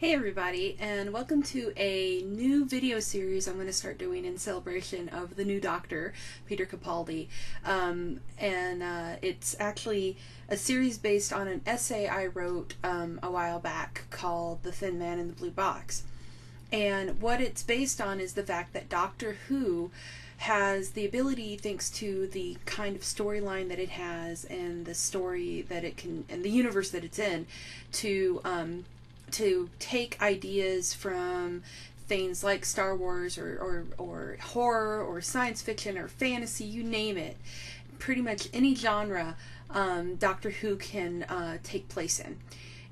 Hey everybody, and welcome to a new video series I'm going to start doing in celebration of the new Doctor, Peter Capaldi. It's actually a series based on an essay I wrote a while back called The Thin Man in the Blue Box. And what it's based on is the fact that Doctor Who has the ability, thanks to the kind of storyline that it has and the story that it can, and the universe that it's in, to take ideas from things like Star Wars or horror or science fiction or fantasy, you name it. Pretty much any genre Doctor Who can take place in.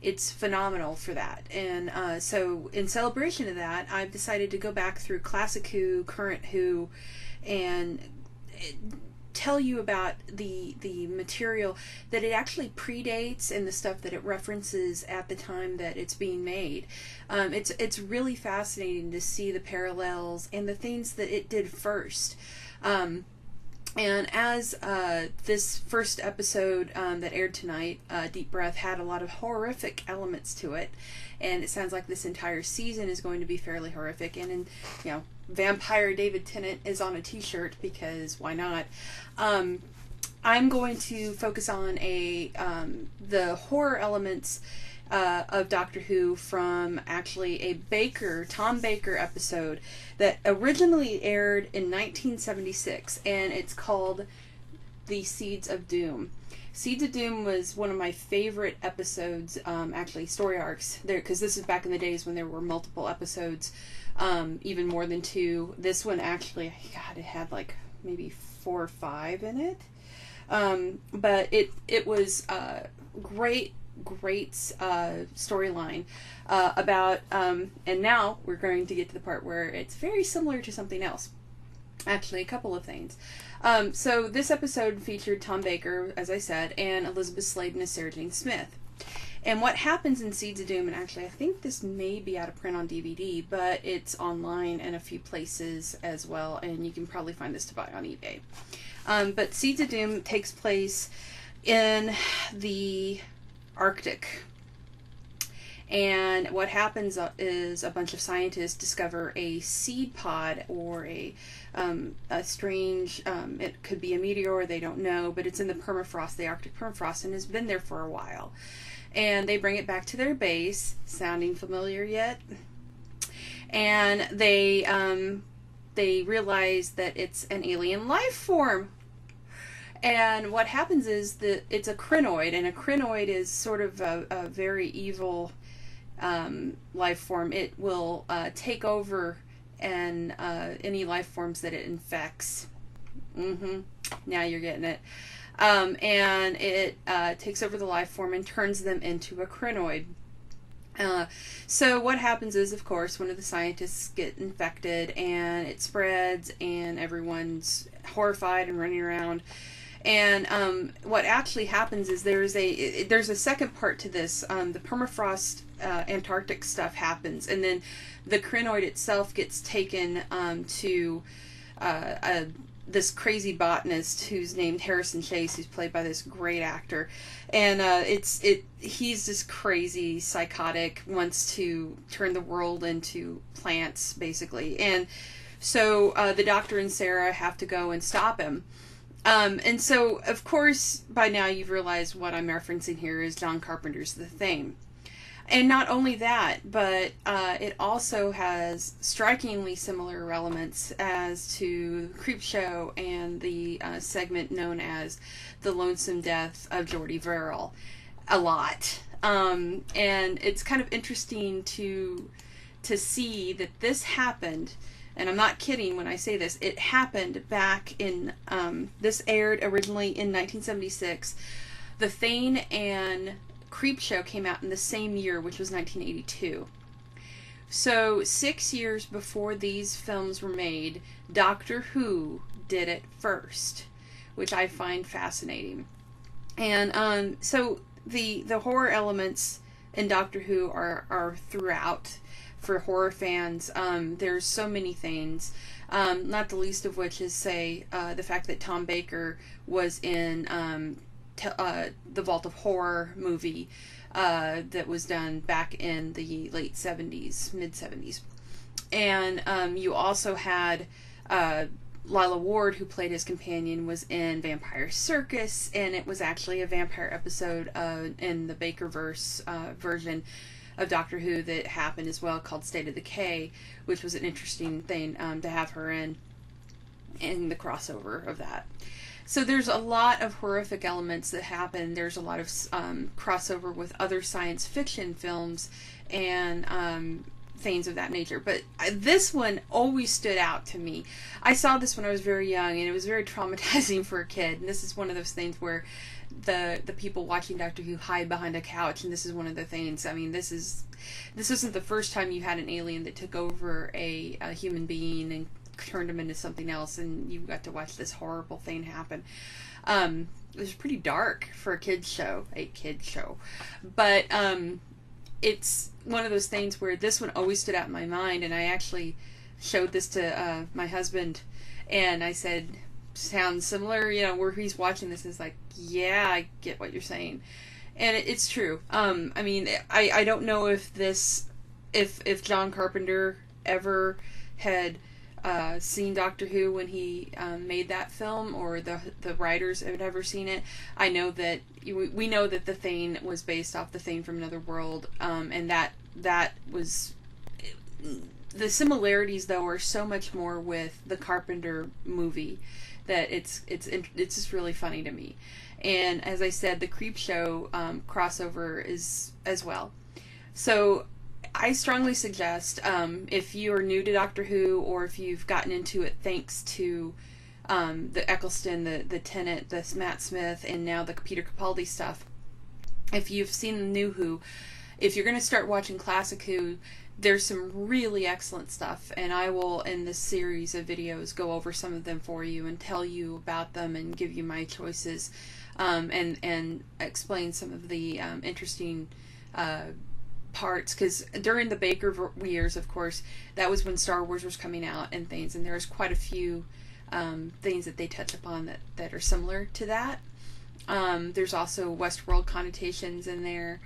It's phenomenal for that. And so in celebration of that, I've decided to go back through classic Who, current Who, and tell you about the material that it actually predates and the stuff that it references at the time that it's being made. It's really fascinating to see the parallels and the things that it did first. And as this first episode that aired tonight, Deep Breath, had a lot of horrific elements to it, and it sounds like this entire season is going to be fairly horrific. And Vampire David Tennant is on a t-shirt, because why not? I'm going to focus on the horror elements of Doctor Who from actually a Tom Baker episode that originally aired in 1976, and it's called The Seeds of Doom. Seeds of Doom was one of my favorite episodes, actually story arcs, there, because this is back in the days when there were multiple episodes, even more than two. This one actually, God, it had like maybe 4 or 5 in it. But it was great storyline about, and now we're going to get to the part where it's very similar to something else. Actually, a couple of things. So this episode featured Tom Baker, as I said, and Elizabeth Sladen as Sarah Jane Smith. And what happens in Seeds of Doom, and actually I think this may be out of print on DVD, but it's online in a few places as well, and you can probably find this to buy on eBay. But Seeds of Doom takes place in the Arctic. And what happens is a bunch of scientists discover a seed pod, or a strange, it could be a meteor, they don't know, but it's in the permafrost, the Arctic permafrost, and has been there for a while. And they bring it back to their base. Sounding familiar yet? And they realize that it's an alien life form. And what happens is that it's a crinoid, and a crinoid is sort of a very evil life form. It will take over and any life forms that it infects. Now you're getting it. And it takes over the life form and turns them into a crinoid. So what happens is, of course, one of the scientists get infected, and it spreads, and everyone's horrified and running around. And what actually happens is there's a second part to this. The permafrost Antarctic stuff happens, and then the crinoid itself gets taken to this crazy botanist who's named Harrison Chase, who's played by this great actor. And he's this crazy, psychotic, wants to turn the world into plants, basically. And so the Doctor and Sarah have to go and stop him. And so, of course, by now you've realized what I'm referencing here is John Carpenter's The Thing. And not only that, but it also has strikingly similar elements as to Creepshow and the segment known as The Lonesome Death of Geordie Verrill. A lot. And it's kind of interesting to see that this happened, and I'm not kidding when I say this, it happened back in, this aired originally in 1976. The Thing and Creepshow came out in the same year, which was 1982. So 6 years before these films were made, Doctor Who did it first, which I find fascinating. And so the horror elements in Doctor Who are throughout for horror fans. There's so many things, not the least of which is, say, the fact that Tom Baker was in the Vault of Horror movie that was done back in the late 70s, mid 70s. And you also had Lila Ward, who played his companion, was in Vampire Circus, and it was actually a vampire episode in the Bakerverse version of Doctor Who that happened as well, called State of Decay, which was an interesting thing to have her in the crossover of that. So there's a lot of horrific elements that happen. There's a lot of crossover with other science fiction films and things of that nature. But this one always stood out to me. I saw this when I was very young, and it was very traumatizing for a kid. And this is one of those things where the people watching Doctor Who hide behind a couch, and this is one of the things. I mean, this isn't the first time you had an alien that took over a human being and turned him into something else, and you got to watch this horrible thing happen. It was pretty dark for a kids show, but it's one of those things where this one always stood out in my mind, and I actually showed this to my husband, and I said, sounds similar, where he's watching this, is like, yeah, I get what you're saying. And it's true. I mean, I don't know if John Carpenter ever had seen Doctor Who when he made that film, or the writers had ever seen it. I know that we know that the Thing was based off the Thing from Another World, and that was, the similarities though are so much more with the Carpenter movie that it's just really funny to me. And as I said, the Creepshow crossover is as well. So I strongly suggest, if you are new to Doctor Who, or if you've gotten into it thanks to the Eccleston, the Tennant, the Matt Smith, and now the Peter Capaldi stuff, if you've seen the new Who, if you're going to start watching Classic Who, there's some really excellent stuff, and I will, in this series of videos, go over some of them for you and tell you about them and give you my choices, and explain some of the interesting parts, because during the Baker years, of course, that was when Star Wars was coming out and things, and there's quite a few things that they touch upon that are similar to that. There's also Westworld connotations in there,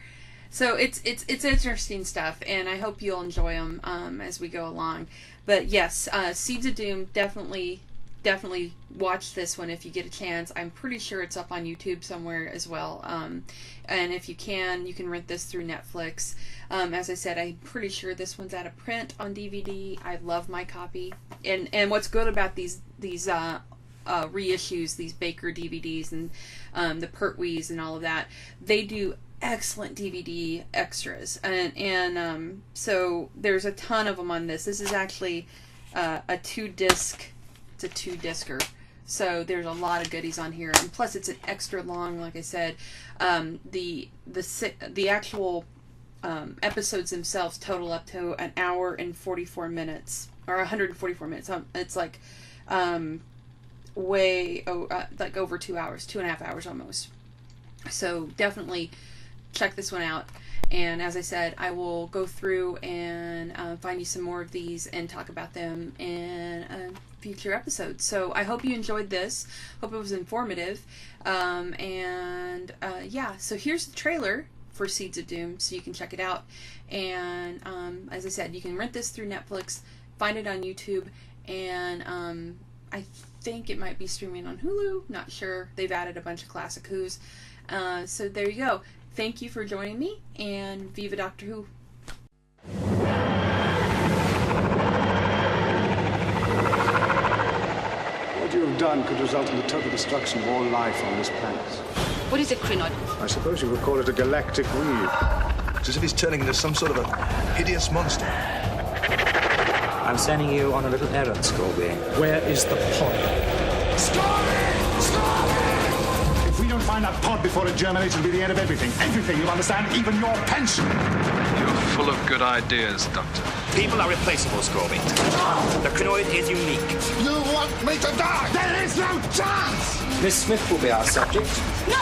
so it's interesting stuff, and I hope you'll enjoy them as we go along. But yes, Seeds of Doom, definitely watch this one if you get a chance. I'm pretty sure it's up on YouTube somewhere as well. And if you can rent this through Netflix. As I said, I'm pretty sure this one's out of print on DVD. I love my copy. And what's good about these reissues, these Baker DVDs and the Pertwees and all of that, they do excellent DVD extras. And so there's a ton of them on this. This is actually a two-disc. It's a two-discer, so there's a lot of goodies on here, and plus it's an extra long. Like I said, the actual episodes themselves total up to an hour and 44 minutes, or 144 minutes. It's like like over 2 hours, 2.5 hours almost. So definitely check this one out. And as I said, I will go through and find you some more of these and talk about them in future episodes. So I hope you enjoyed this. Hope it was informative. Yeah, so here's the trailer for Seeds of Doom, so you can check it out. And as I said, you can rent this through Netflix, find it on YouTube, and I think it might be streaming on Hulu. Not sure. They've added a bunch of classic Who's. So there you go. Thank you for joining me, and Viva Doctor Who. What you have done could result in the total destruction of all life on this planet. What is a crinoid? I suppose you would call it a galactic weed. It's as if he's turning into some sort of a hideous monster. I'm sending you on a little errand, Scobie. Where is the pod? Scobie! Scobie! If we don't find that pod before it germinates, it'll be the end of everything. Everything, you understand? Even your pension. You're full of good ideas, Doctor. People are replaceable, Scobie. The crinoid is unique. You want me to die? There is no chance! Miss Smith will be our subject. No!